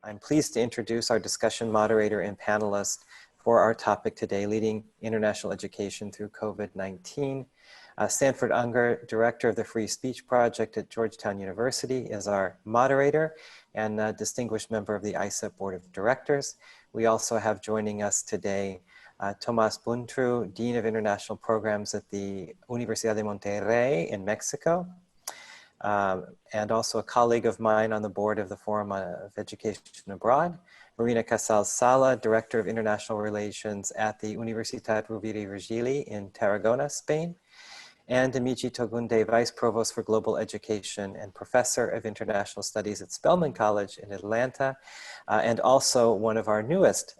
I'm pleased to introduce our discussion moderator and panelist for our topic today, Leading International Education Through COVID-19. Sanford Unger, Director of the Free Speech Project at Georgetown University, is our moderator and a distinguished member of the ISEP Board of Directors. We also have joining us today Tomás Buntru, Dean of International Programs at the Universidad de Monterrey in Mexico, and also a colleague of mine on the board of the Forum of Education Abroad, Marina Casals-Sala, Director of International Relations at the Universitat Rovira i Virgili in Tarragona, Spain, and Dmitry Togunde, Vice Provost for Global Education and Professor of International Studies at Spelman College in Atlanta, and also one of our newest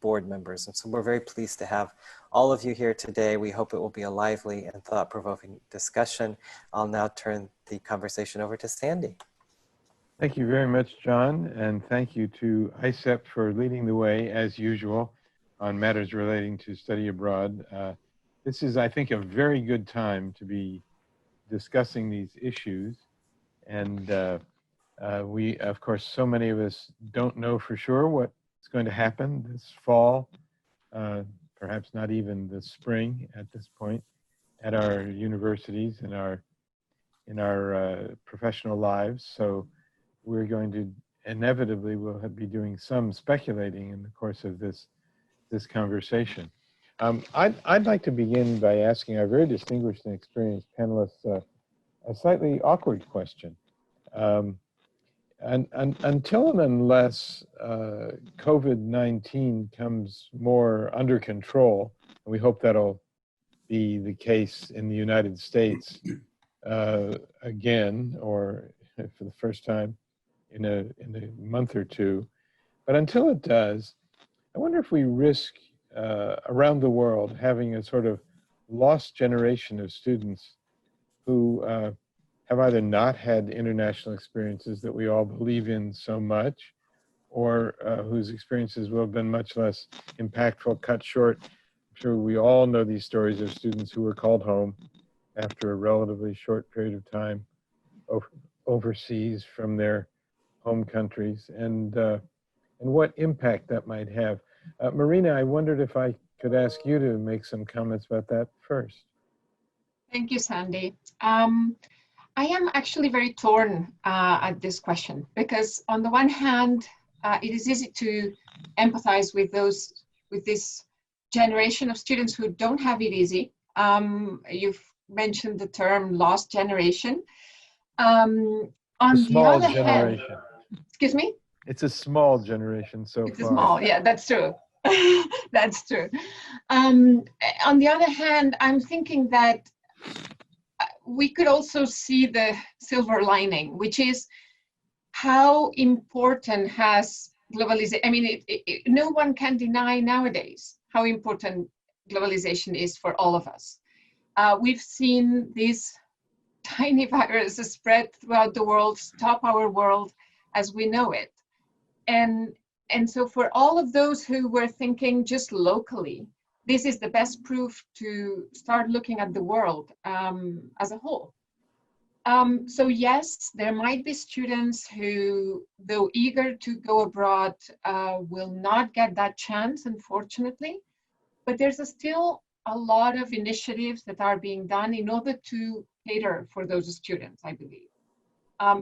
board members. And so we're very pleased to have all of you here today. We hope it will be a lively and thought-provoking discussion. I'll now turn the conversation over to Sandy. Thank you very much, John, and thank you to ISEP for leading the way, as usual, on matters relating to study abroad. This is, I think, a very good time to be discussing these issues. And we, of course, so many of us don't know for sure what's going to happen this fall, perhaps not even this spring at this point, at our universities and in our professional lives. So we're going to inevitably will be doing some speculating in the course of this conversation. I'd like to begin by asking our very distinguished and experienced panelists a slightly awkward question. Until and unless COVID-19 comes more under control, and we hope that'll be the case in the United States again, or for the first time in a month or two, but until it does, I wonder if we risk around the world having a sort of lost generation of students who have either not had international experiences that we all believe in so much, or whose experiences will have been much less impactful, cut short. I'm sure we all know these stories of students who were called home after a relatively short period of time overseas from their home countries, and what impact that might have. Marina, I wondered if I could ask you to make some comments about that first. Thank you, Sandy. I am actually very torn at this question, because on the one hand, it is easy to empathize with this generation of students who don't have it easy. You've mentioned the term lost generation. On the other hand, excuse me? It's a small generation so far. It's small, yeah, that's true. That's true. On the other hand, I'm thinking that we could also see the silver lining, which is how important has globalization. I mean, no one can deny nowadays how important globalization is for all of us. We've seen this tiny virus spread throughout the world, stop our world as we know it. And so for all of those who were thinking just locally, this is the best proof to start looking at the world as a whole. So yes, there might be students who, though eager to go abroad, will not get that chance, unfortunately. But there's still a lot of initiatives that are being done in order to cater for those students, I believe.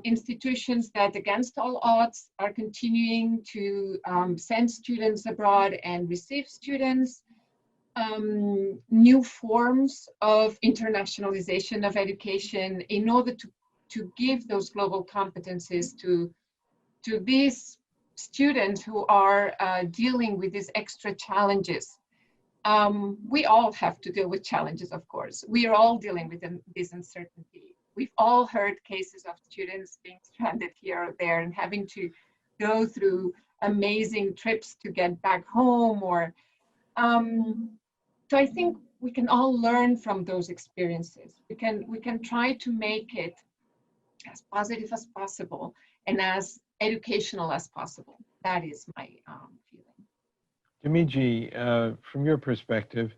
Institutions that, against all odds, are continuing to send students abroad and receive students. New forms of internationalization of education in order to give those global competencies to these students who are dealing with these extra challenges. We all have to deal with challenges, of course. We are all dealing with this uncertainty. We've all heard cases of students being stranded here or there and having to go through amazing trips to get back home, or so I think we can all learn from those experiences. We can try to make it as positive as possible and as educational as possible. That is my feeling. Dmitry, from your perspective,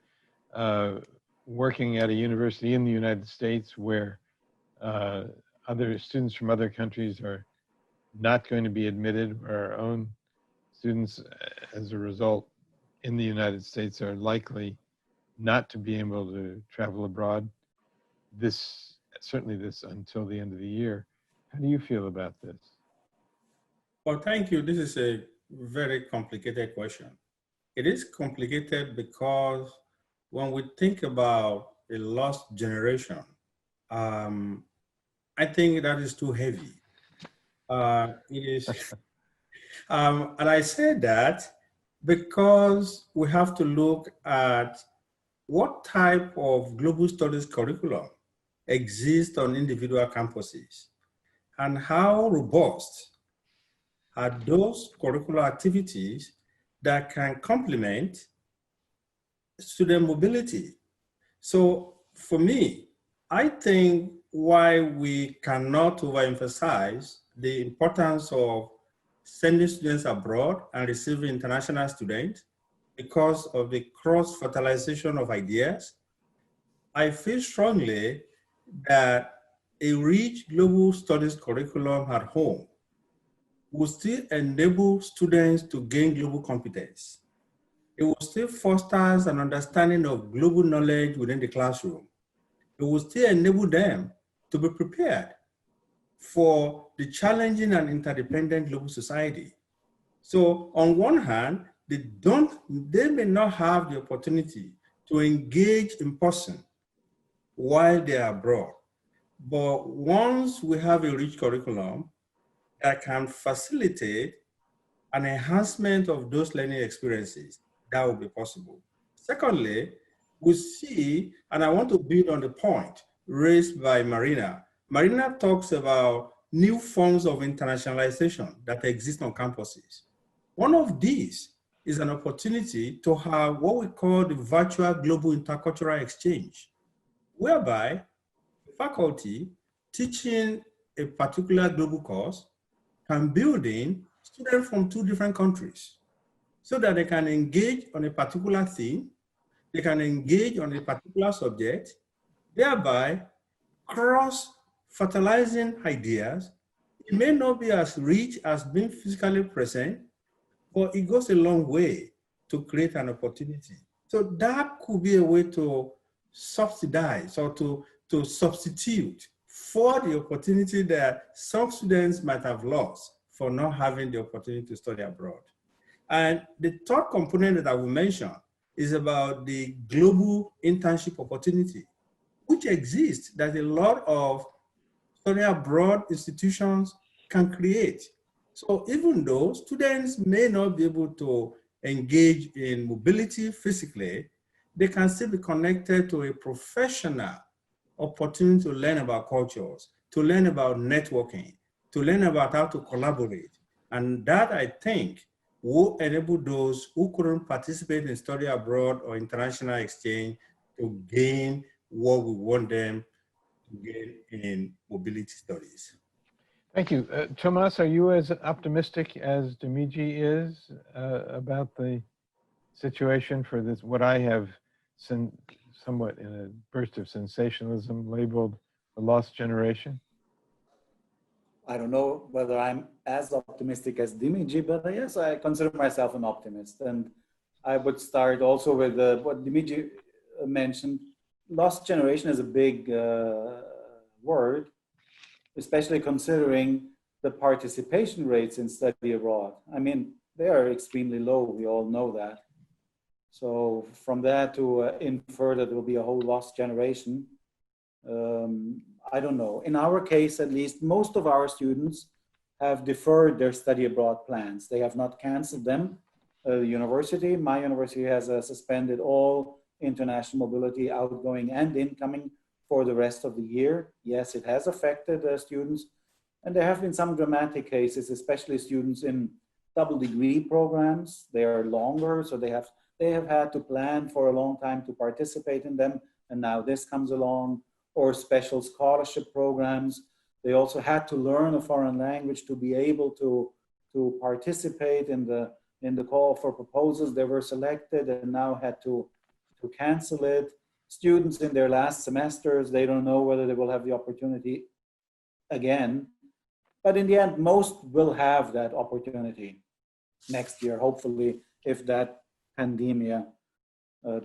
working at a university in the United States where other students from other countries are not going to be admitted, or our own students, as a result, in the United States are likely not to be able to travel abroad certainly this until the end of the year. How do you feel about this? Well, thank you. This is a very complicated question. It is complicated because when we think about a lost generation, I think that is too heavy. It is, and I say that because we have to look at what type of global studies curriculum exists on individual campuses and how robust are those curricular activities that can complement student mobility. So for me, I think why we cannot overemphasize the importance of sending students abroad and receiving international students because of the cross-fertilization of ideas, I feel strongly that a rich global studies curriculum at home will still enable students to gain global competence. It will still foster an understanding of global knowledge within the classroom. It will still enable them to be prepared for the challenging and interdependent global society. So on one hand, they may not have the opportunity to engage in person while they are abroad. But once we have a rich curriculum that can facilitate an enhancement of those learning experiences, that will be possible. Secondly, we see, and I want to build on the point raised by Marina. Marina talks about new forms of internationalization that exist on campuses. One of these is an opportunity to have what we call the virtual global intercultural exchange, whereby faculty teaching a particular global course can build in students from two different countries so that they can engage on a particular theme, they can engage on a particular subject, thereby cross-fertilizing ideas. It may not be as rich as being physically present, but it goes a long way to create an opportunity. So that could be a way to subsidize or to substitute for the opportunity that some students might have lost for not having the opportunity to study abroad. And the third component that I will mention is about the global internship opportunity, which exists that a lot of study abroad institutions can create. So even though students may not be able to engage in mobility physically, they can still be connected to a professional opportunity to learn about cultures, to learn about networking, to learn about how to collaborate. And that, I think, will enable those who couldn't participate in study abroad or international exchange to gain what we want them to gain in mobility studies. Thank you. Tomas, are you as optimistic as Dimiji is about the situation for this, what I have somewhat in a burst of sensationalism labeled the lost generation? I don't know whether I'm as optimistic as Dimiji, but yes, I consider myself an optimist. And I would start also with what Dimiji mentioned. Lost generation is a big word, especially considering the participation rates in study abroad. I mean, they are extremely low, we all know that. So from that to infer that there will be a whole lost generation, I don't know. In our case, at least, most of our students have deferred their study abroad plans. They have not canceled them. My university has suspended all international mobility, outgoing and incoming, for the rest of the year. Yes, it has affected students. And there have been some dramatic cases, especially students in double degree programs. They are longer, so they have had to plan for a long time to participate in them. And now this comes along. Or special scholarship programs. They also had to learn a foreign language to be able to participate in the call for proposals. They were selected and now had to cancel it. Students in their last semesters, they don't know whether they will have the opportunity again. But in the end, most will have that opportunity next year, hopefully, if that pandemia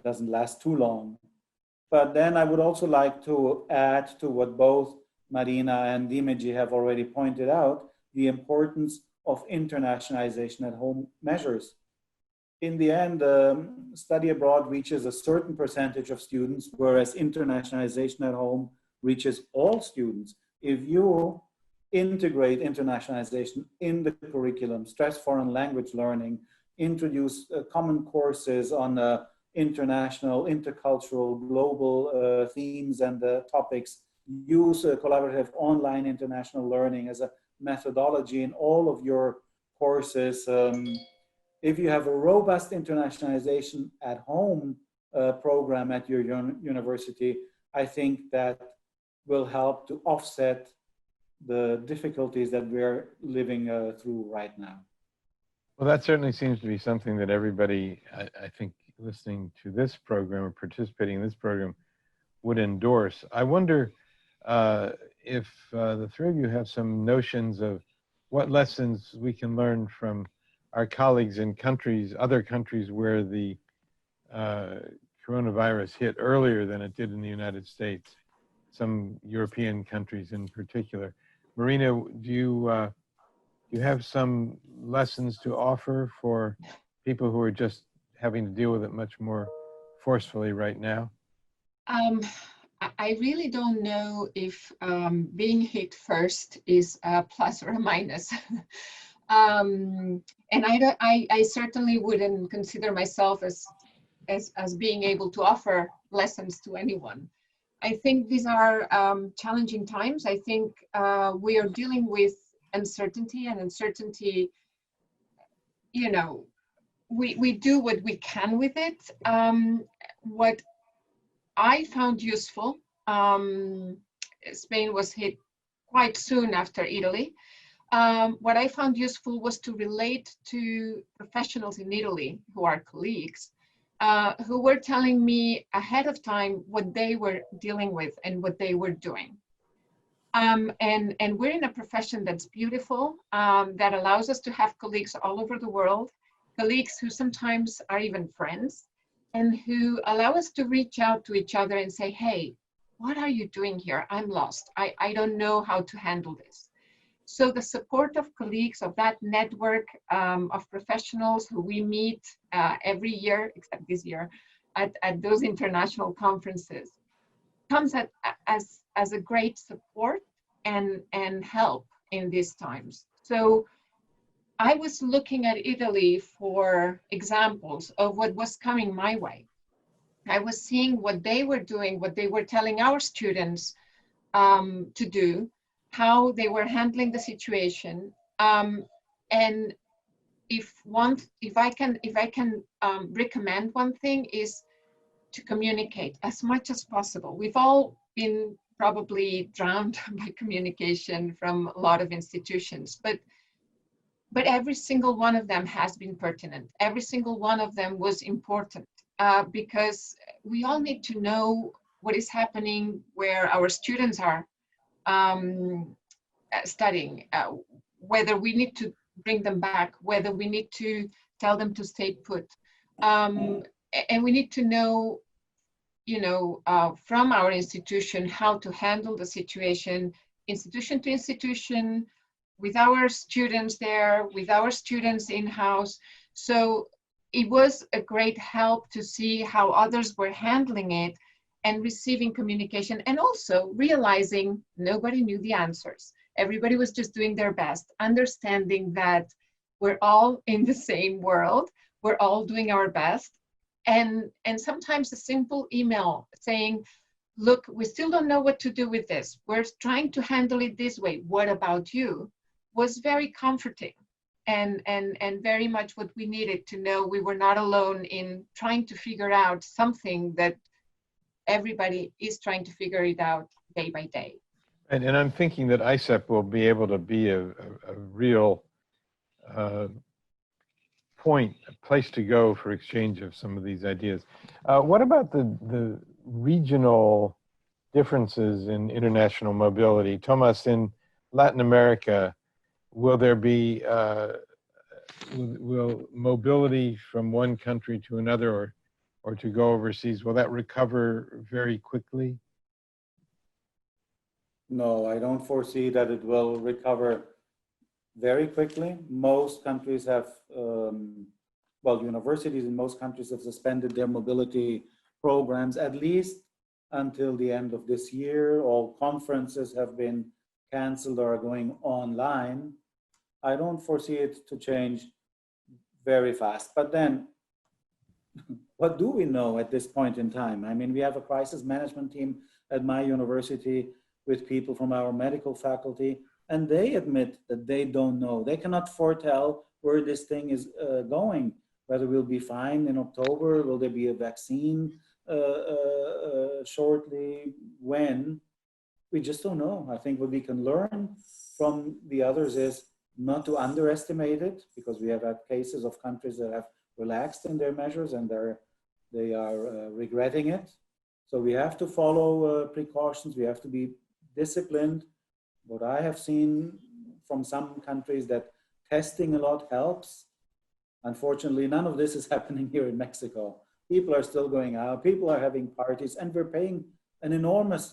doesn't last too long. But then I would also like to add to what both Marina and Dimitri have already pointed out, the importance of internationalization at home measures. In the end, study abroad reaches a certain percentage of students, whereas internationalization at home reaches all students. If you integrate internationalization in the curriculum, stress foreign language learning, introduce common courses on international, intercultural, global themes and topics, use collaborative online international learning as a methodology in all of your courses. If you have a robust internationalization at home program at your university, I think that will help to offset the difficulties that we're living through right now. Well, that certainly seems to be something that everybody, I think, listening to this program or participating in this program would endorse. I wonder if the three of you have some notions of what lessons we can learn from our colleagues in countries, other countries where the coronavirus hit earlier than it did in the United States, some European countries in particular. Marina, do you have some lessons to offer for people who are just having to deal with it much more forcefully right now? I really don't know if being hit first is a plus or a minus. And I certainly wouldn't consider myself as being able to offer lessons to anyone. I think these are challenging times. I think we are dealing with uncertainty, and uncertainty, you know, we do what we can with it. What I found useful, Spain was hit quite soon after Italy. What I found useful was to relate to professionals in Italy who are colleagues, who were telling me ahead of time what they were dealing with and what they were doing. And we're in a profession that's beautiful, that allows us to have colleagues all over the world, colleagues who sometimes are even friends, and who allow us to reach out to each other and say, hey, what are you doing here? I'm lost. I don't know how to handle this. So the support of colleagues, of that network of professionals who we meet every year, except this year, at those international conferences, comes as a great support and help in these times. So I was looking at Italy for examples of what was coming my way. I was seeing what they were doing, what they were telling our students to do, how they were handling the situation, and if I can recommend one thing is to communicate as much as possible. We've all been probably drowned by communication from a lot of institutions, but every single one of them has been pertinent. Every single one of them was important because we all need to know what is happening where our students are studying, whether we need to bring them back, whether we need to tell them to stay put. And we need to know, from our institution, how to handle the situation, institution to institution, with our students there, with our students in-house. So it was a great help to see how others were handling it and receiving communication, and also realizing nobody knew the answers. Everybody was just doing their best, understanding that we're all in the same world, we're all doing our best. And sometimes a simple email saying, look, we still don't know what to do with this. We're trying to handle it this way. What about you? Was very comforting and very much what we needed to know. We were not alone in trying to figure out something that everybody is trying to figure it out day by day. And I'm thinking that ISEP will be able to be a real point, a place to go for exchange of some of these ideas. What about the regional differences in international mobility? Thomas, in Latin America, will there be, will mobility from one country to another or to go overseas, will that recover very quickly? No, I don't foresee that it will recover very quickly. Most countries have, well, universities in most countries have suspended their mobility programs at least until the end of this year. All conferences have been canceled or are going online. I don't foresee it to change very fast. But then, what do we know at this point in time? I mean, we have a crisis management team at my university with people from our medical faculty, and they admit that they don't know. They cannot foretell where this thing is going, whether we'll be fine in October, will there be a vaccine shortly, when? We just don't know. I think what we can learn from the others is not to underestimate it, because we have had cases of countries that have relaxed in their measures and they are regretting it. So we have to follow precautions. We have to be disciplined. What I have seen from some countries that testing a lot helps. Unfortunately, none of this is happening here in Mexico. People are still going out, people are having parties, and we're paying an enormous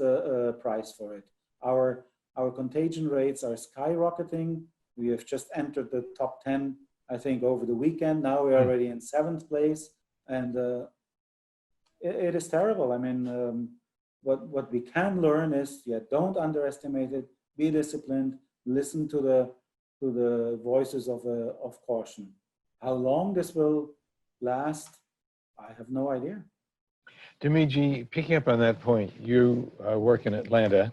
price for it. Our contagion rates are skyrocketing. We have just entered the top 10, I think, over the weekend. Now we're already in 7th place, and it is terrible. I mean, what we can learn is, yeah, don't underestimate it. Be disciplined. Listen to the voices of caution. How long this will last, I have no idea. Dimiji, picking up on that point, you work in Atlanta.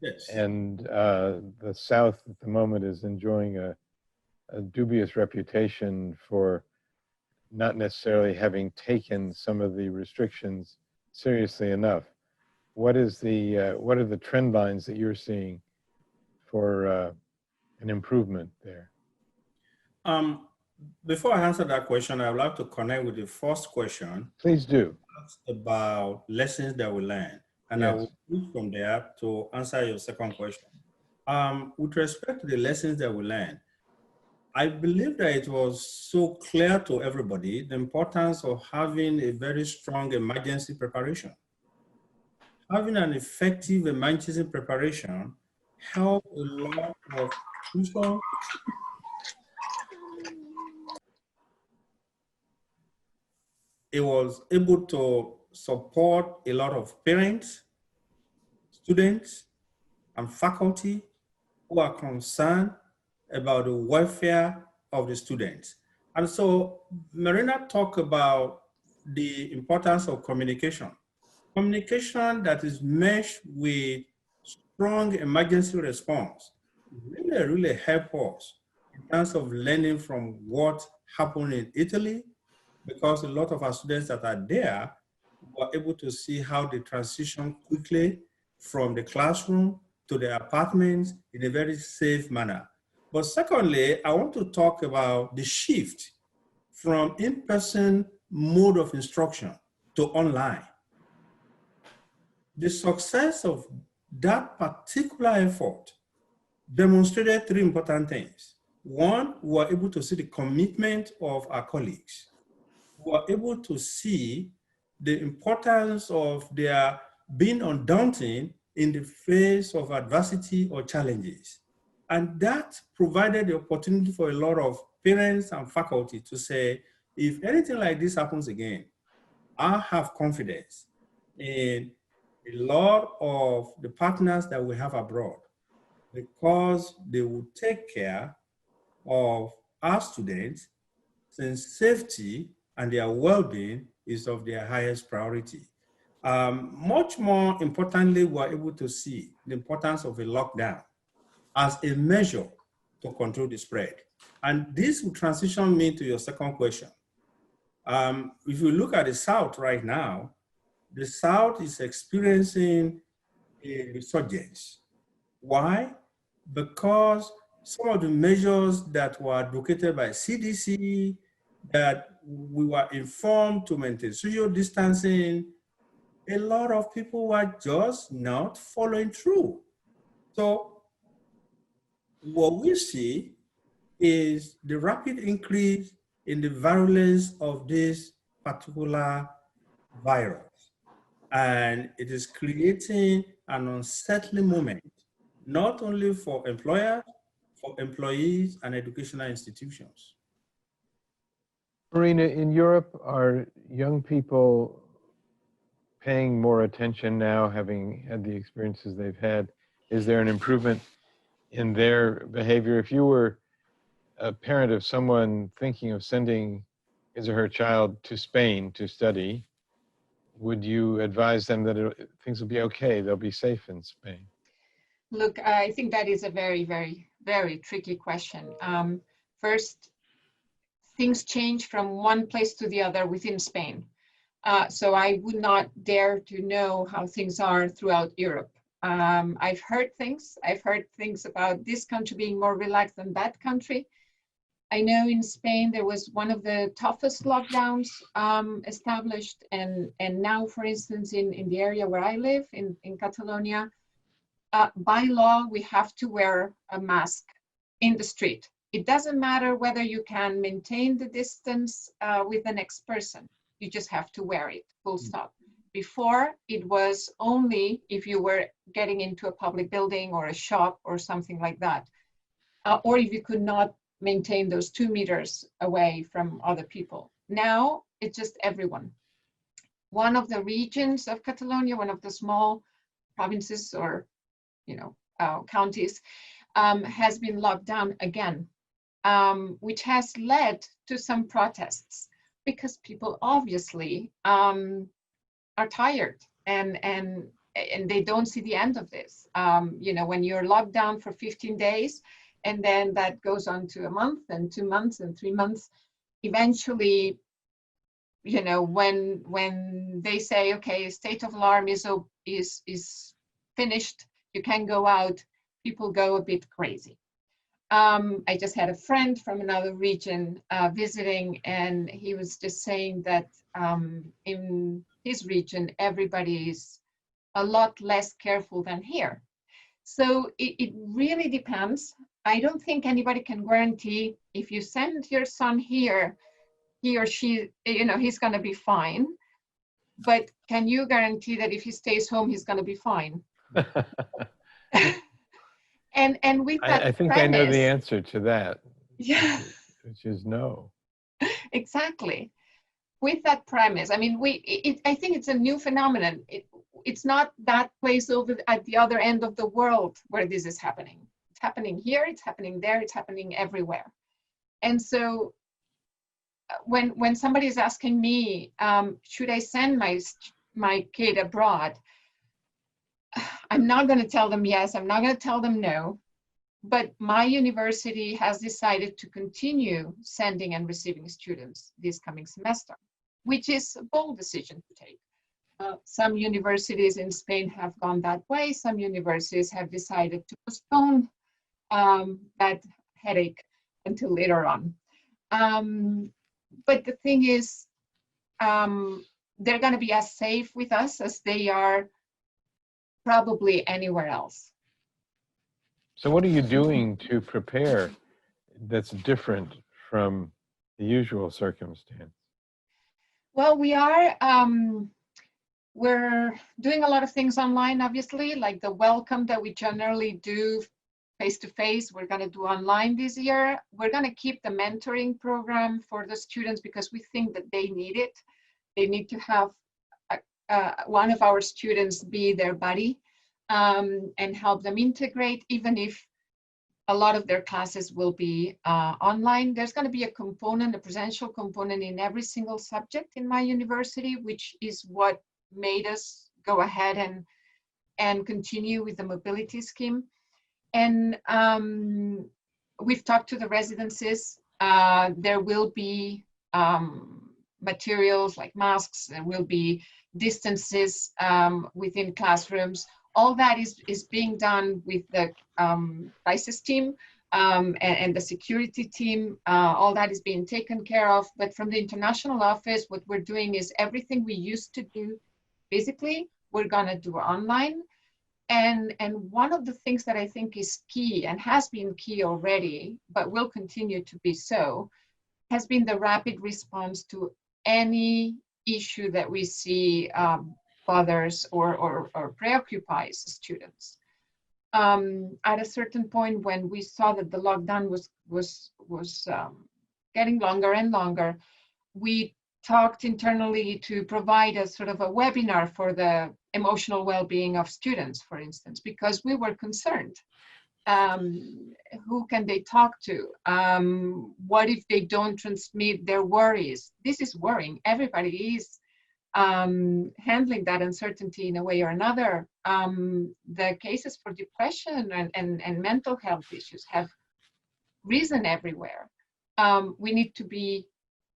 Yes. And the South at the moment is enjoying a dubious reputation for not necessarily having taken some of the restrictions seriously enough. What are the trend lines that you're seeing for an improvement there? Before I answer that question, I would like to connect with the first question. Please do. About lessons that we learn. And Yes. I will move from there to answer your second question. With respect to the lessons that we learned, I believe that it was so clear to everybody the importance of having a very strong emergency preparation. Having an effective emergency preparation helped a lot of people. It was able to support a lot of parents, students, and faculty who are concerned about the welfare of the students. And so Marina talked about the importance of communication. Communication that is meshed with strong emergency response really help us in terms of learning from what happened in Italy, because a lot of our students that are there were able to see how they transition quickly from the classroom to the apartments in a very safe manner. But secondly, I want to talk about the shift from in-person mode of instruction to online. The success of that particular effort demonstrated 3 important things. One, we were able to see the commitment of our colleagues. We were able to see the importance of their being undaunted in the face of adversity or challenges. And that provided the opportunity for a lot of parents and faculty to say, if anything like this happens again, I have confidence in a lot of the partners that we have abroad, because they will take care of our students, since safety and their well-being is of their highest priority. Much more importantly, we're able to see the importance of a lockdown as a measure to control the spread. And this will transition me to your second question. If you look at the South right now, the South is experiencing a resurgence. Why? Because some of the measures that were advocated by CDC, that we were informed to maintain social distancing, a lot of people were just not following through. So what we see is the rapid increase in the virulence of this particular virus. And it is creating an unsettling moment, not only for employers, for employees and educational institutions. Marina, in Europe, are young people paying more attention now, having had the experiences they've had? Is there an improvement in their behavior? If you were a parent of someone thinking of sending his or her child to Spain to study, would you advise them that things will be okay, they'll be safe in Spain? Look, I think that is a very, very, very tricky question. First, things change from one place to the other within Spain. So I would not dare to know how things are throughout Europe. I've heard things about this country being more relaxed than that country. I know in Spain there was one of the toughest lockdowns established, and now, for instance, in the area where I live, in Catalonia, by law, we have to wear a mask in the street. It doesn't matter whether you can maintain the distance with the next person. You just have to wear it, full stop. Before, it was only if you were getting into a public building or a shop or something like that, or if you could not maintain those 2 meters away from other people. Now, it's just everyone. One of the regions of Catalonia, one of the small provinces or counties, has been locked down again, which has led to some protests because people obviously are tired and they don't see the end of this. When you're locked down for 15 days and then that goes on to a month and 2 months and 3 months, eventually, when they say, okay, state of alarm is finished, you can go out, people go a bit crazy. I just had a friend from another region visiting, and he was just saying that in his region, everybody is a lot less careful than here. So it really depends. I don't think anybody can guarantee if you send your son here, he or she, he's going to be fine. But can you guarantee that if he stays home, he's going to be fine? And with that I think premise, I know the answer to that. Yeah, which is no. Exactly. With that premise, I mean, I think it's a new phenomenon. It's not that place over at the other end of the world where this is happening. It's happening here, it's happening there, it's happening everywhere. And so when somebody is asking me, should I send my kid abroad? I'm not going to tell them yes, I'm not going to tell them no, but my university has decided to continue sending and receiving students this coming semester, which is a bold decision to take. Some universities in Spain have gone that way. Some universities have decided to postpone that headache until later on. But the thing is, they're going to be as safe with us as they are probably anywhere else. So what are you doing to prepare that's different from the usual circumstance? Well, we're doing a lot of things online, obviously, like the welcome that we generally do face-to-face, we're going to do online this year. We're going to keep the mentoring program for the students because we think that they need it. They need to have one of our students be their buddy and help them integrate, even if a lot of their classes will be online. There's going to be a presential component in every single subject in my university, which is what made us go ahead and continue with the mobility scheme. And we've talked to the residencies. There will be materials like masks, there will be distances within classrooms. All that is being done with the crisis team and the security team. All that is being taken care of. But from the international office, what we're doing is everything we used to do physically, we're going to do online. And one of the things that I think is key and has been key already, but will continue to be so, has been the rapid response to any issue that we see bothers or preoccupies students. At a certain point, when we saw that the lockdown was getting longer and longer, we talked internally to provide a sort of a webinar for the emotional well-being of students, for instance, because we were concerned. Who can they talk to? What if they don't transmit their worries? This is worrying. Everybody is handling that uncertainty in a way or another. The cases for depression and mental health issues have risen everywhere. We need to be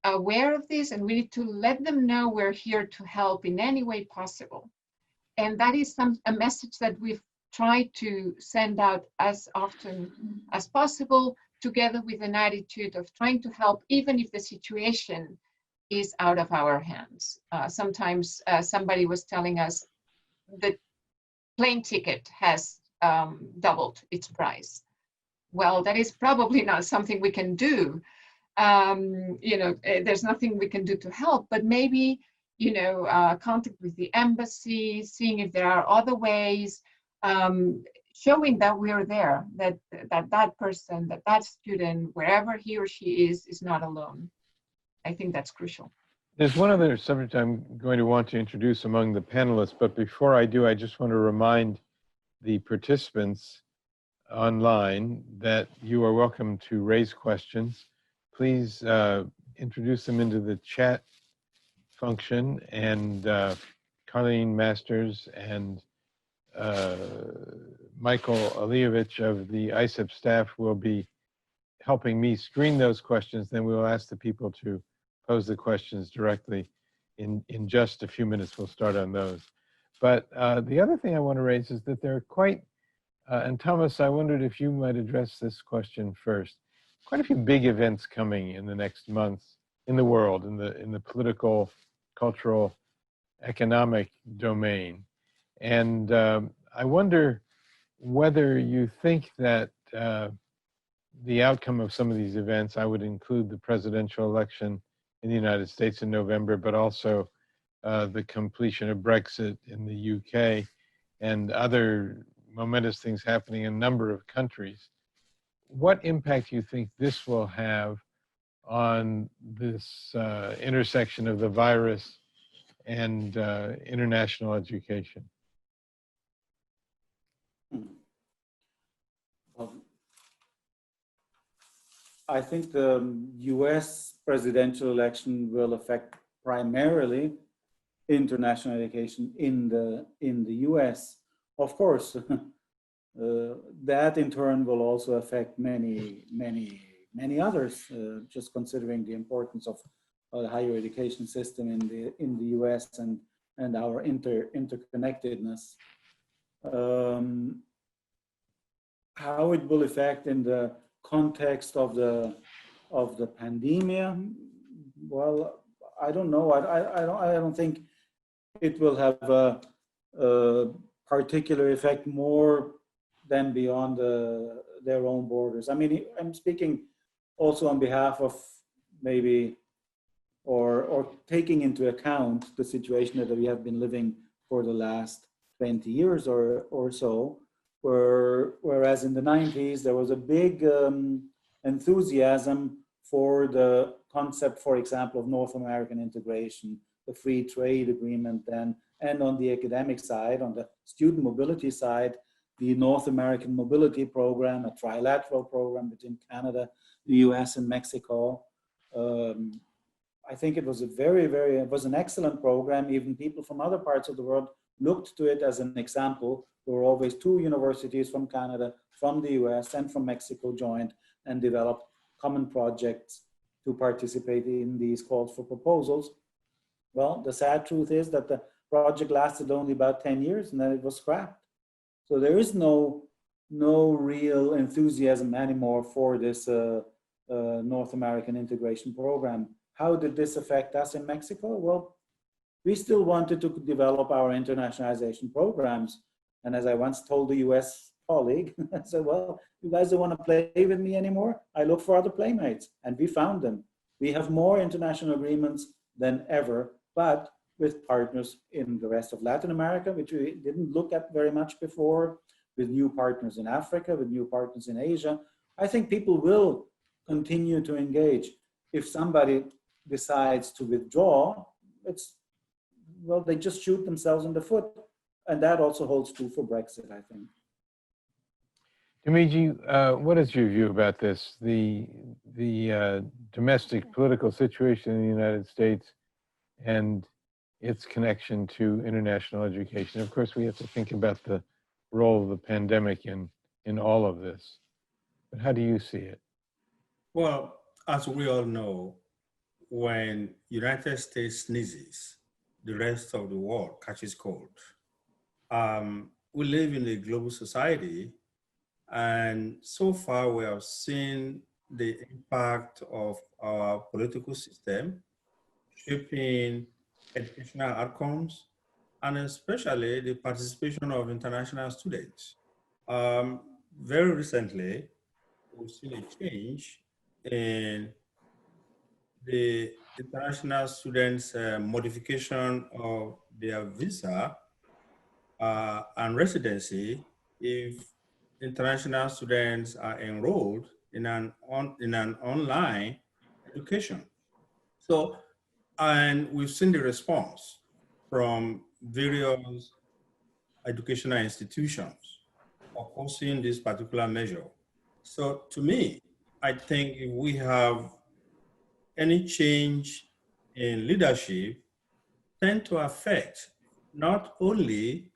aware of this, and we need to let them know we're here to help in any way possible. And that is a message that we've tried to send out as often as possible, together with an attitude of trying to help, even if the situation is out of our hands. Sometimes somebody was telling us the plane ticket has doubled its price. Well, that is probably not something we can do. There's nothing we can do to help, but maybe, contact with the embassy, seeing if there are other ways, showing that we're there, that person, that student, wherever he or she is not alone. I think that's crucial. There's one other subject I'm going to want to introduce among the panelists, but before I do, I just want to remind the participants online that you are welcome to raise questions. Please introduce them into the chat function, and Colleen Masters and Michael Aliyevich of the ISEP staff will be helping me screen those questions. Then we will ask the people to pose the questions directly. In just a few minutes, we'll start on those. But the other thing I want to raise is that there are quite, and Thomas, I wondered if you might address this question first. Quite a few big events coming in the next months in the world, in the political, cultural, economic domain. And I wonder whether you think that the outcome of some of these events, I would include the presidential election in the United States in November, but also the completion of Brexit in the UK and other momentous things happening in a number of countries. What impact do you think this will have on this intersection of the virus and international education? I think the US presidential election will affect primarily international education in the US. Of course, that in turn will also affect many others, just considering the importance of the higher education system in the US and our interconnectedness. How it will affect in the context of the pandemic, well, I don't know. I don't think it will have a particular effect more than beyond their own borders. I mean, I'm speaking also on behalf of maybe or taking into account the situation that we have been living for the last 20 years or so, whereas in the 90s there was a big enthusiasm for the concept, for example, of North American integration, the free trade agreement then, and on the academic side, on the student mobility side, the North American Mobility Program, a trilateral program between Canada, the US, and Mexico. I think it was it was an excellent program. Even people from other parts of the world looked to it as an example. There were always two universities from Canada, from the US, and from Mexico joined and developed common projects to participate in these calls for proposals. Well, the sad truth is that the project lasted only about 10 years and then it was scrapped. So there is no real enthusiasm anymore for this North American integration program. How did this affect us in Mexico? Well, we still wanted to develop our internationalization programs. And as I once told a US colleague, I said, well, you guys don't want to play with me anymore? I look for other playmates. And we found them. We have more international agreements than ever, but with partners in the rest of Latin America, which we didn't look at very much before, with new partners in Africa, with new partners in Asia. I think people will continue to engage. If somebody decides to withdraw, well, they just shoot themselves in the foot. And that also holds true for Brexit, I think. Dimiji, what is your view about this? The domestic political situation in the United States and its connection to international education. Of course, we have to think about the role of the pandemic in all of this. But how do you see it? Well, as we all know, when United States sneezes, the rest of the world catches cold. We live in a global society, and so far we have seen the impact of our political system shaping educational outcomes, and especially the participation of international students. Very recently, we've seen a change in the international students' modification of their visa and residency if international students are enrolled in an online education. So, and we've seen the response from various educational institutions opposing this particular measure. So to me, I think if we have any change in leadership, tend to affect not only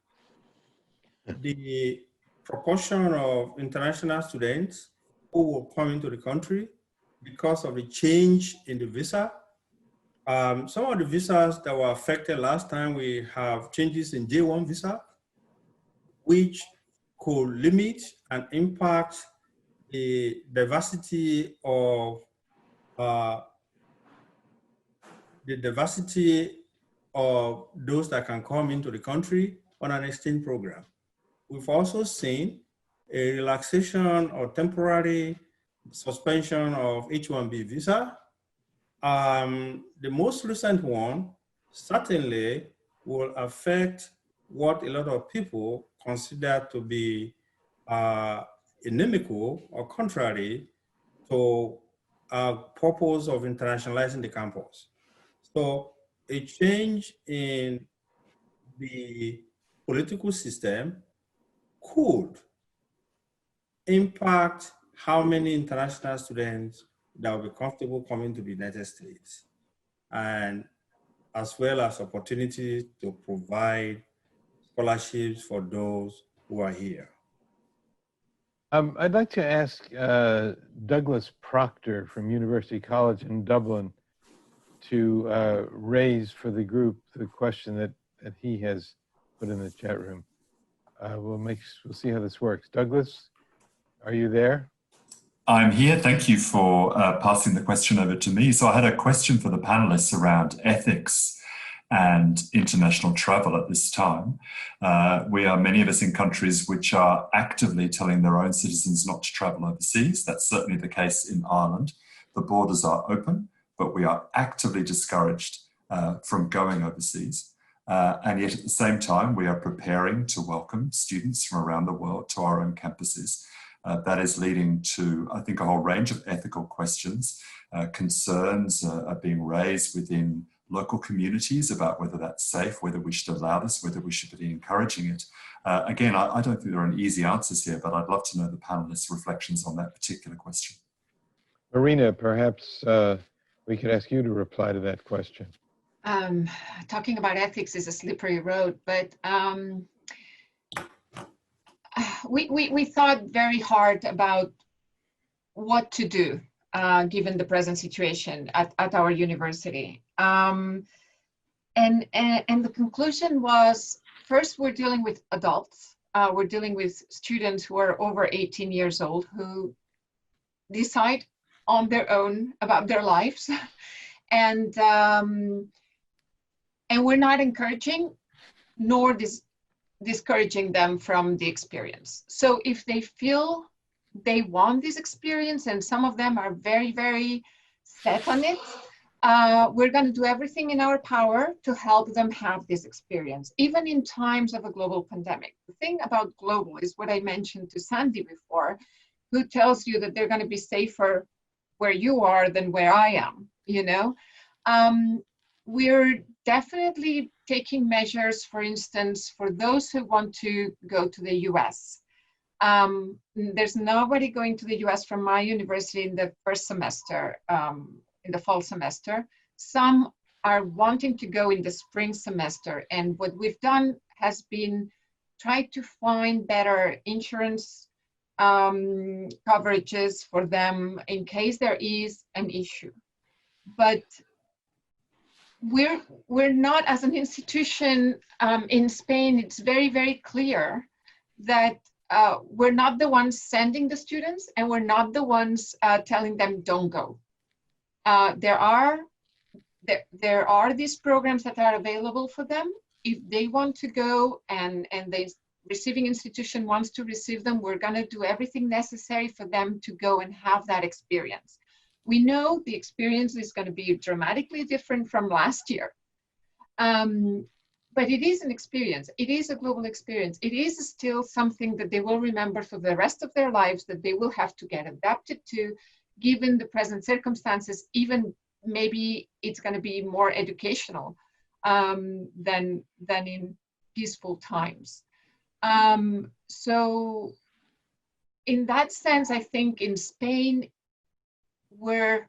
the proportion of international students who will come into the country because of the change in the visa. Some of the visas that were affected last time, we have changes in J1 visa, which could limit and impact the diversity of those that can come into the country on an exchange program. We've also seen a relaxation or temporary suspension of H-1B visa. The most recent one certainly will affect what a lot of people consider to be inimical or contrary to our purpose of internationalizing the campus. So a change in the political system could impact how many international students that will be comfortable coming to the United States, and as well as opportunities to provide scholarships for those who are here. I'd like to ask Douglas Proctor from University College in Dublin to raise for the group the question that he has put in the chat room. We'll see how this works. Douglas, are you there? I'm here. Thank you for passing the question over to me. So I had a question for the panelists around ethics and international travel at this time. We are, many of us, in countries which are actively telling their own citizens not to travel overseas. That's certainly the case in Ireland. The borders are open, but we are actively discouraged from going overseas. And yet at the same time, we are preparing to welcome students from around the world to our own campuses. That is leading to, I think, a whole range of ethical questions. Concerns are being raised within local communities about whether that's safe, whether we should allow this, whether we should be encouraging it. Again, I don't think there are any easy answers here, but I'd love to know the panelists' reflections on that particular question. Marina, perhaps we could ask you to reply to that question. Talking about ethics is a slippery road, but we thought very hard about what to do given the present situation at our university. And the conclusion was, first, we're dealing with adults. We're dealing with students who are over 18 years old who decide on their own about their lives. And we're not encouraging nor discouraging them from the experience. So if they feel they want this experience, and some of them are very, very set on it, we're going to do everything in our power to help them have this experience, even in times of a global pandemic. The thing about global is what I mentioned to Sandy before, who tells you that they're going to be safer where you are than where I am, you know? We're definitely taking measures, for instance, for those who want to go to the US. There's nobody going to the US from my university in the first semester, in the fall semester. Some are wanting to go in the spring semester. And what we've done has been try to find better insurance coverages for them in case there is an issue. But we're not, as an institution in Spain, it's very, very clear that we're not the ones sending the students, and we're not the ones telling them don't go. There are these programs that are available for them. If they want to go and the receiving institution wants to receive them, we're going to do everything necessary for them to go and have that experience. We know the experience is going to be dramatically different from last year. But it is an experience. It is a global experience. It is still something that they will remember for the rest of their lives, that they will have to get adapted to, given the present circumstances. Even maybe it's going to be more educational than in peaceful times. So in that sense, I think in Spain, we're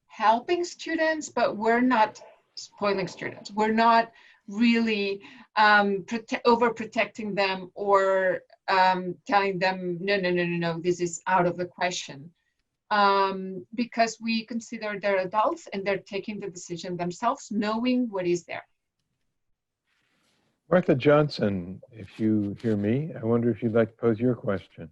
helping students, but we're not spoiling students. We're not really overprotecting them or telling them, no, this is out of the question. Because we consider they're adults and they're taking the decision themselves, knowing what is there. Martha Johnson, if you hear me, I wonder if you'd like to pose your question.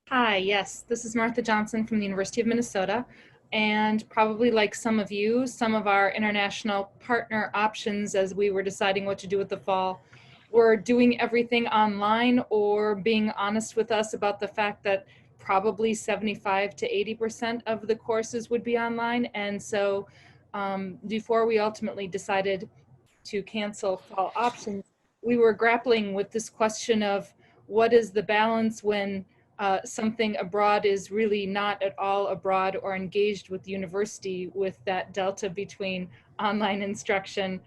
Hi, yes, this is Martha Johnson from the University of Minnesota. And probably like some of you, some of our international partner options as we were deciding what to do with the fall, were doing everything online or being honest with us about the fact that probably 75 to 80% of the courses would be online. And so before we ultimately decided to cancel fall options, we were grappling with this question of what is the balance when something abroad is really not at all abroad or engaged with the university, with that delta between online instruction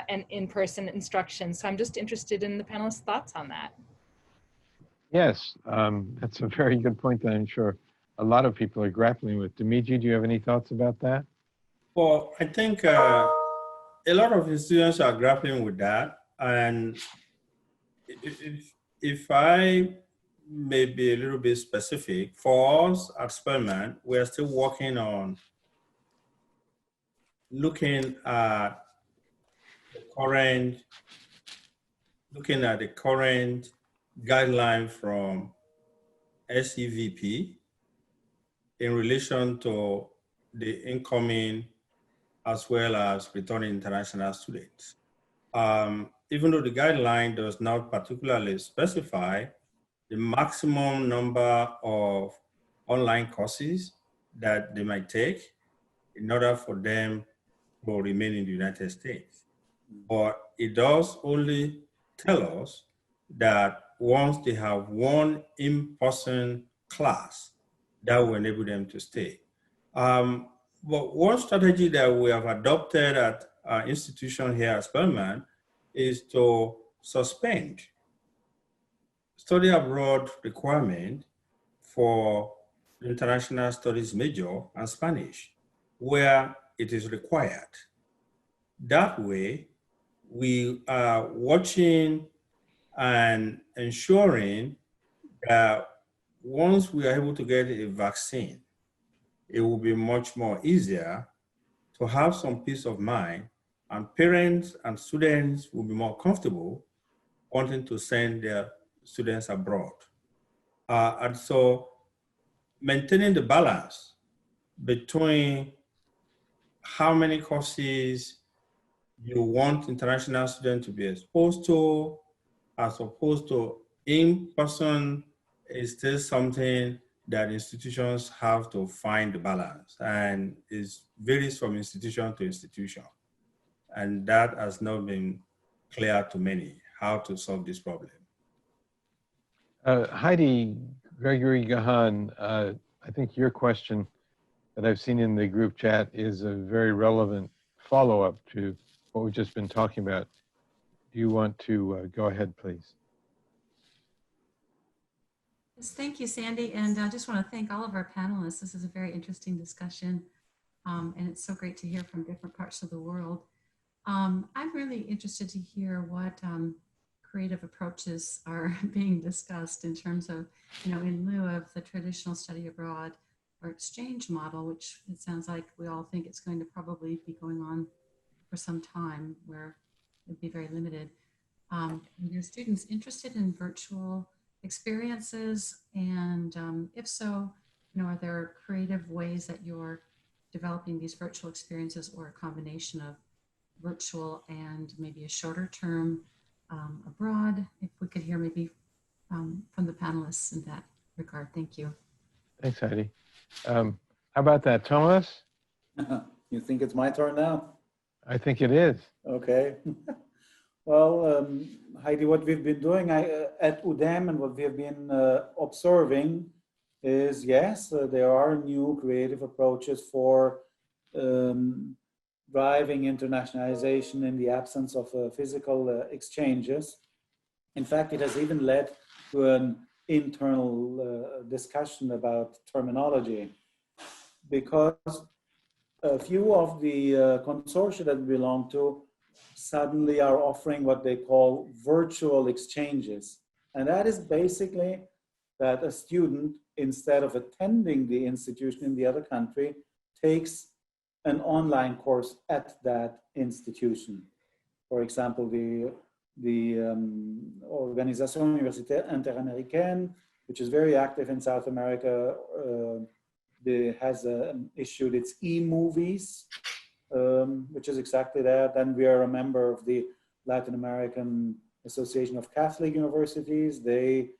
and in-person instruction. So I'm just interested in the panelists' thoughts on that. Yes, that's a very good point that I'm sure a lot of people are grappling with. Dimiji, do you have any thoughts about that? Well, I think a lot of the students are grappling with that. And if I may be a little bit specific, for us at Spellman, we're still working on looking at the current guideline from SEVP in relation to the incoming as well as returning international students. Even though the guideline does not particularly specify the maximum number of online courses that they might take in order for them to remain in the United States. But it does only tell us that once they have one in-person class, that will enable them to stay. But one strategy that we have adopted at our institution here at Spellman is to suspend study abroad requirement for international studies major and Spanish, where it is required. That way, we are watching and ensuring that once we are able to get a vaccine, it will be much more easier to have some peace of mind, and parents and students will be more comfortable wanting to send their students abroad. And so maintaining the balance between how many courses you want international students to be exposed to, as opposed to in-person, is still something that institutions have to find the balance, and it varies from institution to institution. And that has not been clear to many how to solve this problem. Heidi Gregory Gahan, I think your question that I've seen in the group chat is a very relevant follow-up to what we've just been talking about. Do you want to go ahead, please? Yes, thank you, Sandy. And I just want to thank all of our panelists. This is a very interesting discussion. And it's so great to hear from different parts of the world. I'm really interested to hear what creative approaches are being discussed in terms of, in lieu of the traditional study abroad or exchange model, which it sounds like we all think it's going to probably be going on for some time, where it'd be very limited. Are your students interested in virtual experiences? And if so, are there creative ways that you're developing these virtual experiences, or a combination of virtual and maybe a shorter term abroad? If we could hear maybe from the panelists in that regard. Thank you. Thanks, Heidi. How about that, Thomas? You think it's my turn now? I think it is. Okay. Well, Heidi, what we've been doing at UDEM and what we have been observing is, yes, there are new creative approaches for driving internationalization in the absence of physical exchanges. In fact, it has even led to an internal discussion about terminology, because a few of the consortia that we belong to suddenly are offering what they call virtual exchanges. And that is basically that a student, instead of attending the institution in the other country, takes an online course at that institution. For example, the Organisation Universitaire Interaméricaine, which is very active in South America, has issued its e-movies, which is exactly that. Then we are a member of the Latin American Association of Catholic Universities. They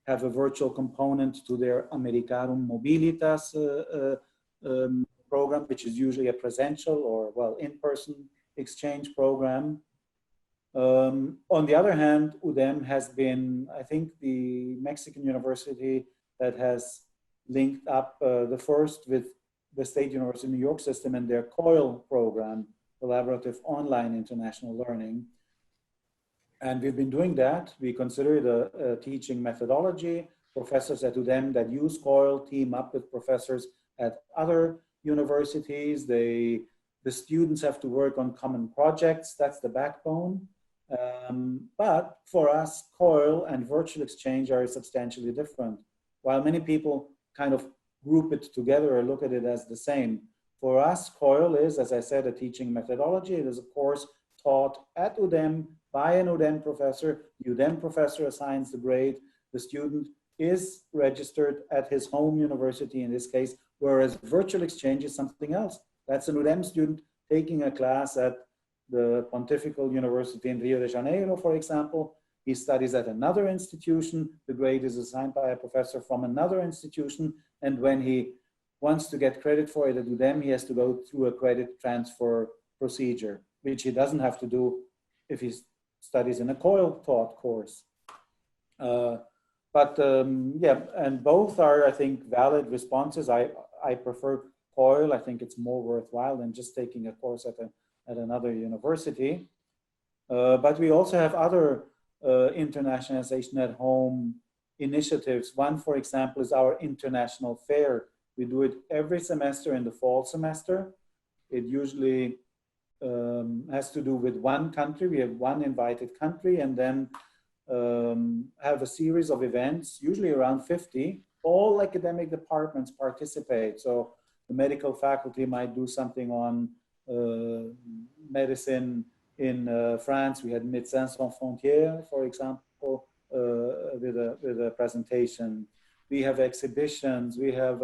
have a virtual component to their Americanum Mobilitas program, which is usually a presential or, well, in-person exchange program. On the other hand, UDEM has been, I think, the Mexican university that has linked up the first with the State University of New York system and their COIL program, Collaborative Online International Learning. And we've been doing that. We consider it a teaching methodology. Professors at UDEM that use COIL team up with professors at other universities. The students have to work on common projects. That's the backbone. But for us, COIL and virtual exchange are substantially different. While many people kind of group it together or look at it as the same, for us, COIL is, as I said, a teaching methodology. It is a course taught at UDEM by an UDEM professor. The UDEM professor assigns the grade. The student is registered at his home university in this case, whereas virtual exchange is something else. That's an UDEM student taking a class at the Pontifical University in Rio de Janeiro, for example. He studies at another institution. The grade is assigned by a professor from another institution. And when he wants to get credit for it at UDEM, he has to go through a credit transfer procedure, which he doesn't have to do if he studies in a COIL taught course. Yeah, and both are, I think, valid responses. I prefer COIL. I think it's more worthwhile than just taking a course at another university. But we also have other internationalization at home initiatives. One, for example, is our international fair. We do it every semester in the fall semester. It usually has to do with one country. We have one invited country, and then have a series of events, usually around 50. All academic departments participate. So the medical faculty might do something on medicine in France. We had Médecins Sans Frontières, for example, with a presentation. We have exhibitions, we have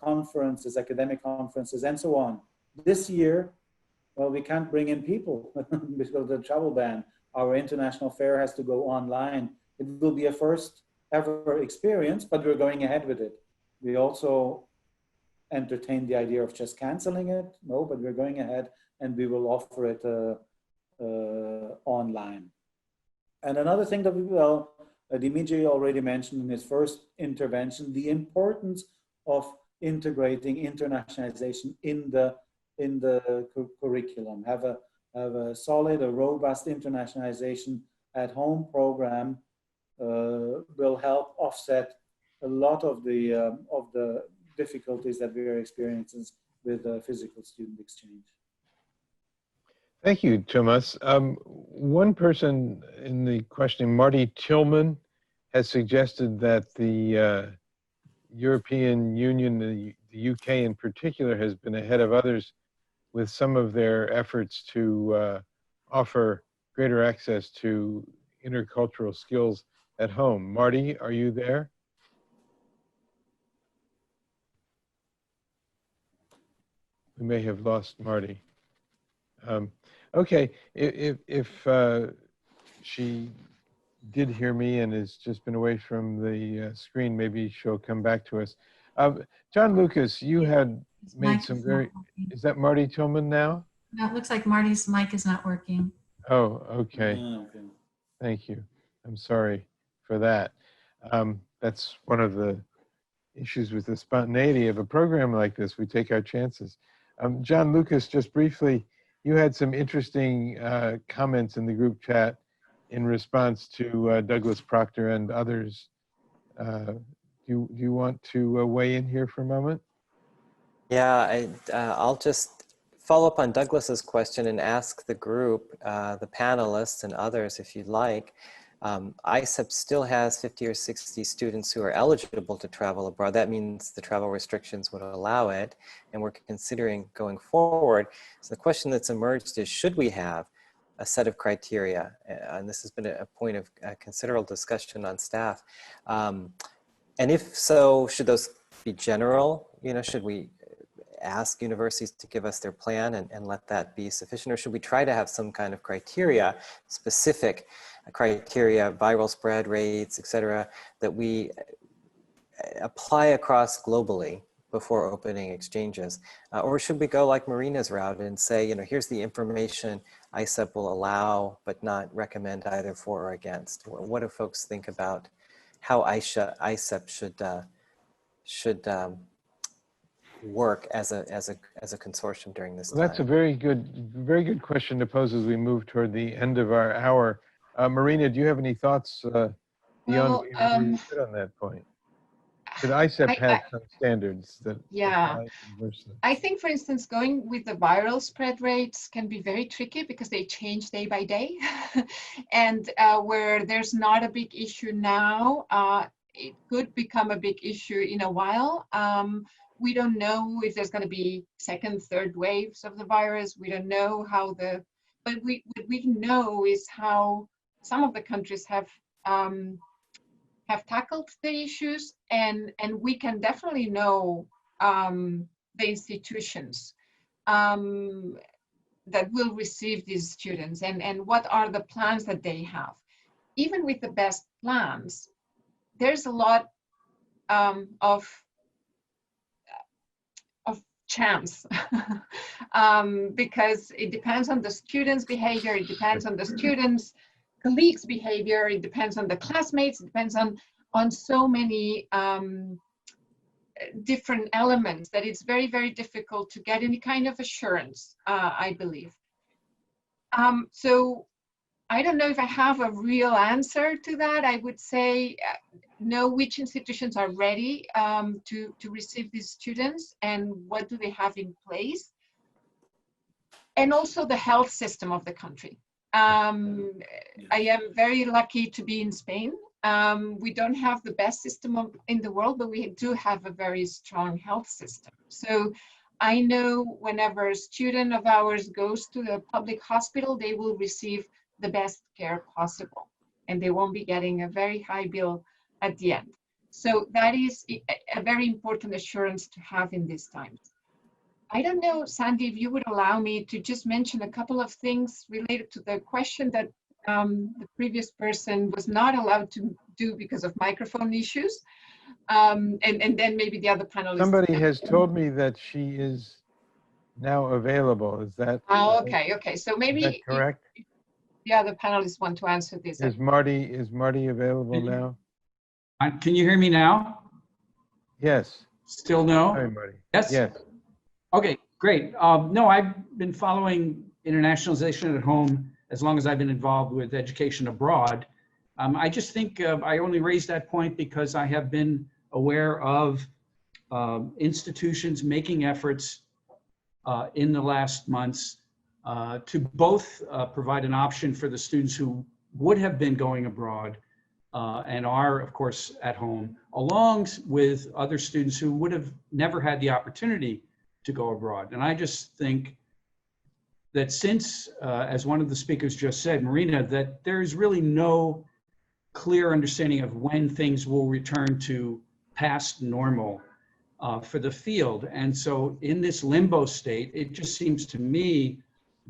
conferences, academic conferences, and so on. This year, Well, we can't bring in people because of the travel ban. Our international fair has to go online. It will be a first ever experience, but we're going ahead with it. We also entertained the idea of just canceling it. No, but we're going ahead and we will offer it online. And another thing that we will, Dimitri already mentioned in his first intervention, the importance of integrating internationalization in the curriculum. Have a solid, a robust internationalization at home program will help offset a lot of the difficulties that we are experiencing with physical student exchange. Thank you, Thomas. One person in the questioning, Marty Tillman, has suggested that the European Union, the UK in particular, has been ahead of others with some of their efforts to offer greater access to intercultural skills at home. Marty, are you there? We may have lost Marty. Okay, if she did hear me and has just been away from the screen, maybe she'll come back to us. John Lucas, you had made some very, is that Marty Tillman now? No, it looks like Marty's mic is not working. Oh, okay. Okay. Thank you. I'm sorry for that. That's one of the issues with the spontaneity of a program like this. We take our chances. John Lucas, just briefly, you had some interesting comments in the group chat in response to Douglas Proctor and others. Do you want to weigh in here for a moment? Yeah, I'll just follow up on Douglas's question and ask the group, the panelists and others, if you'd like. ISEP still has 50 or 60 students who are eligible to travel abroad. That means the travel restrictions would allow it, and we're considering going forward. So the question that's emerged is, should we have a set of criteria? And this has been a point of considerable discussion on staff. And if so, should those be general? You know, should we ask universities to give us their plan and let that be sufficient? Or should we try to have some kind of criteria, specific criteria, viral spread rates, et cetera, that we apply across globally before opening exchanges? Or should we go like Marina's route and say, you know, here's the information ISEP will allow, but not recommend either for or against? What do folks think about how ISEP should work as a consortium during this time? That's a very good question to pose as we move toward the end of our hour. Marina, do you have any thoughts beyond what you said on that point? Should ISEP have some standards that apply universally? I think, for instance, going with the viral spread rates can be very tricky because they change day by day. And where there's not a big issue now, it could become a big issue in a while. We don't know if there's going to be second, third waves of the virus. We don't know how but what we know is how some of the countries have tackled the issues, and we can definitely know the institutions that will receive these students and what are the plans that they have. Even with the best plans, there's a lot of chance because it depends on the students' behavior, it depends on the students' colleagues' behavior, it depends on the classmates, it depends on so many different elements that it's very, very difficult to get any kind of assurance, I believe. So I don't know if I have a real answer to that. I would say know which institutions are ready to receive these students and what do they have in place. And also the health system of the country. I am very lucky to be in Spain. We don't have the best system in the world, but we do have a very strong health system. So I know whenever a student of ours goes to the public hospital, they will receive the best care possible, and they won't be getting a very high bill at the end. So that is a very important assurance to have in these times. I don't know, Sandy, if you would allow me to just mention a couple of things related to the question that the previous person was not allowed to do because of microphone issues. And then maybe the other panelists. Somebody has told me that she is now available. Is that okay. So maybe is that correct? If the other panelists want to answer this. Is Marty available now? Can you hear me now? Yes. Still no? Hi, Marty. Yes? Yes. Okay, great. No, I've been following internationalization at home as long as I've been involved with education abroad. I just think I only raised that point because I have been aware of institutions making efforts in the last months to both provide an option for the students who would have been going abroad and are, of course, at home, along with other students who would have never had the opportunity to go abroad. And I just think that since, as one of the speakers just said, Marina, that there is really no clear understanding of when things will return to past normal for the field. And so in this limbo state, it just seems to me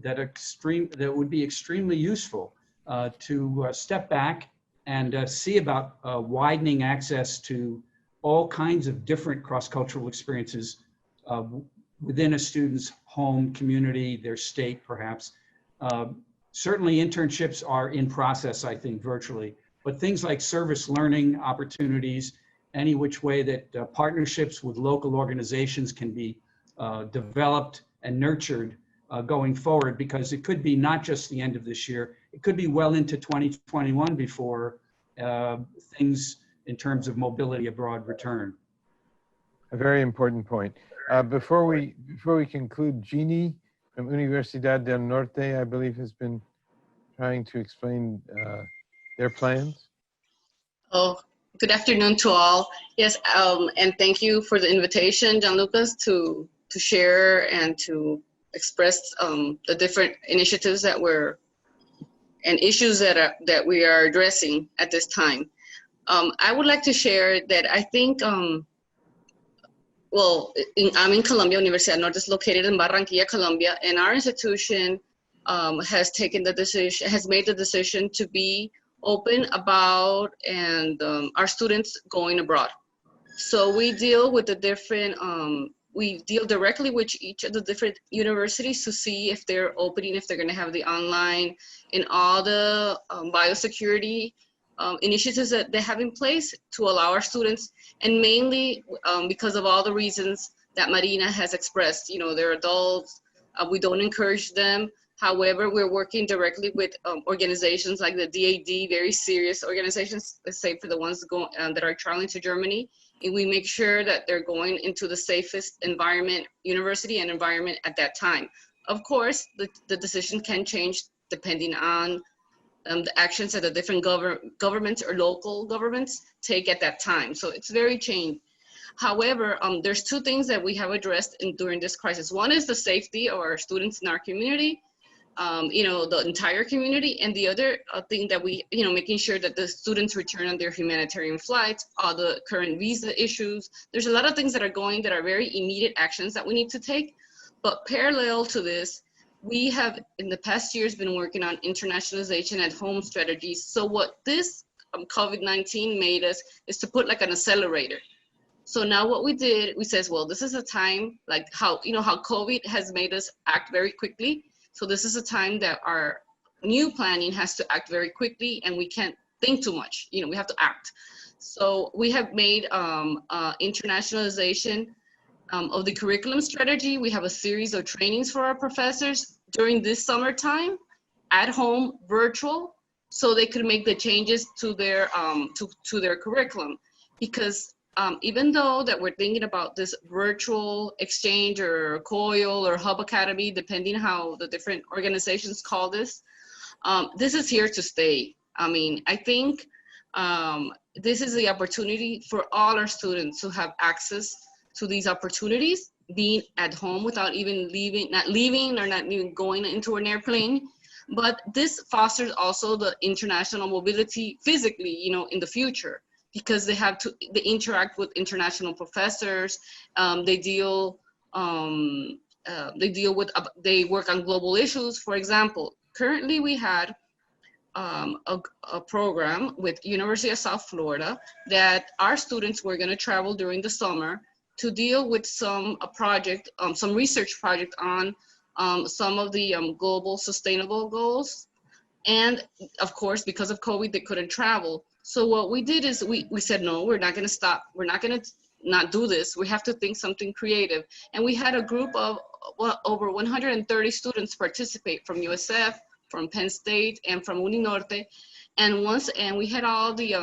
that that would be extremely useful to step back and see about widening access to all kinds of different cross-cultural experiences within a student's home, community, their state, perhaps. Certainly internships are in process, I think, virtually, but things like service learning opportunities, any which way that partnerships with local organizations can be developed and nurtured going forward, because it could be not just the end of this year, it could be well into 2021 before things in terms of mobility abroad return. A very important point. Before we conclude, Jeannie from Universidad del Norte, I believe, has been trying to explain their plans. Oh, good afternoon to all. Yes, and thank you for the invitation, John Lucas, to share and to express the different initiatives that and issues that we are addressing at this time. I would like to share that I think, I'm in Colombia. Universidad Norte is located in Barranquilla, Colombia, and our institution has made the decision to be open about our students going abroad. So we deal with the different, we deal directly with each of the different universities to see if they're opening, if they're going to have the online and all the biosecurity initiatives that they have in place to allow our students, and mainly because of all the reasons that Marina has expressed. You know, they're adults, we don't encourage them. However, we're working directly with organizations like the DAD, very serious organizations, let's say for the ones going, that are traveling to Germany, and we make sure that they're going into the safest university and environment at that time. Of course, the decision can change depending on the actions that the different governments or local governments take at that time. So it's very changed. However, there's two things that we have addressed during this crisis. One is the safety of our students in our community, the entire community, and the other thing that we, making sure that the students return on their humanitarian flights, all the current visa issues. There's a lot of things that are very immediate actions that we need to take. But parallel to this, we have in the past years been working on internationalization at home strategies. So what this COVID-19 made us is to put like an accelerator. So now what we did, we says, well, this is a time like how COVID has made us act very quickly. So this is a time that our new planning has to act very quickly, and we can't think too much. We have to act. So we have made internationalization of the curriculum strategy. We have a series of trainings for our professors during this summertime, at home, virtual, so they could make the changes to their curriculum. Because even though that we're thinking about this virtual exchange or COIL or Hub Academy, depending how the different organizations call this is here to stay. I mean, I think this is the opportunity for all our students to have access to these opportunities, being at home without even not leaving or not even going into an airplane. But this fosters also the international mobility physically, in the future, because they interact with international professors. They deal they work on global issues. For example, currently we had a program with University of South Florida that our students were going to travel during the summer to deal with some research project on some of the global sustainable goals. And of course, because of COVID, they couldn't travel. So what we did is we said, no, we're not going to stop. We're not going to not do this. We have to think something creative. And we had a group of over 130 students participate from USF, from Penn State, and from Uninorte. And we had all the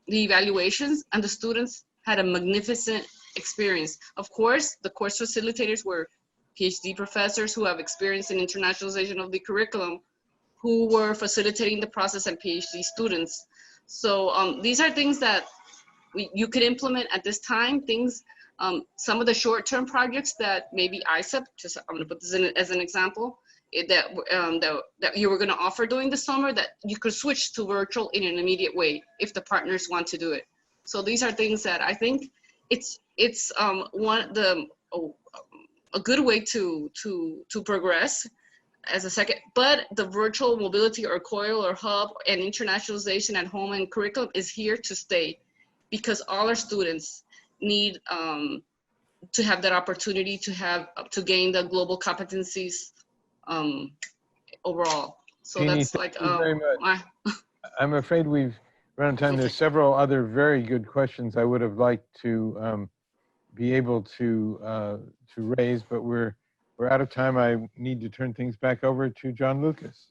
evaluations, and the students had a magnificent experience. Of course, the course facilitators were PhD professors who have experience in internationalization of the curriculum, who were facilitating the process, and PhD students. So these are things that you could implement at this time. Some of the short-term projects that maybe ISEP, I'm gonna put this in as an example, that you were gonna offer during the summer, that you could switch to virtual in an immediate way if the partners want to do it. So these are things that I think it's a good way to progress as a second, but the virtual mobility or COIL or hub and internationalization at home and curriculum is here to stay, because all our students need to have that opportunity to gain the global competencies overall. So Jeannie, that's thank you very much. my I'm afraid we've run out of time. There's several other very good questions I would have liked to be able to raise, but we're out of time. I need to turn things back over to John Lucas.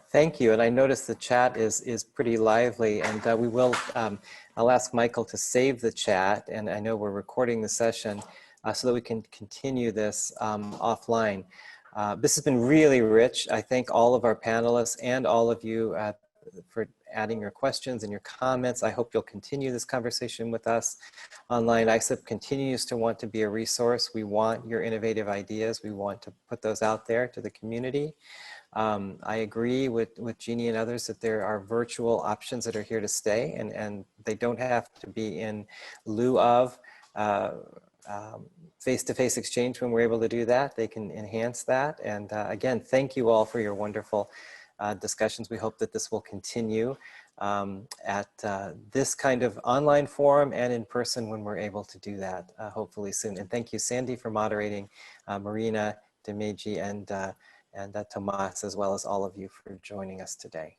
Thank you. And I noticed the chat is pretty lively, and we will, I'll ask Michael to save the chat, and I know we're recording the session so that we can continue this offline. This has been really rich. I thank all of our panelists and all of you for adding your questions and your comments. I hope you'll continue this conversation with us online. ISEP continues to want to be a resource. We want your innovative ideas. We want to put those out there to the community. I agree with Jeannie and others that there are virtual options that are here to stay, and they don't have to be in lieu of face-to-face exchange. When we're able to do that, they can enhance that. And again, thank you all for your wonderful discussions. We hope that this will continue at this kind of online forum and in person when we're able to do that, hopefully soon. And thank you, Sandy, for moderating, Marina, Dimeji, and Tomas, as well as all of you for joining us today.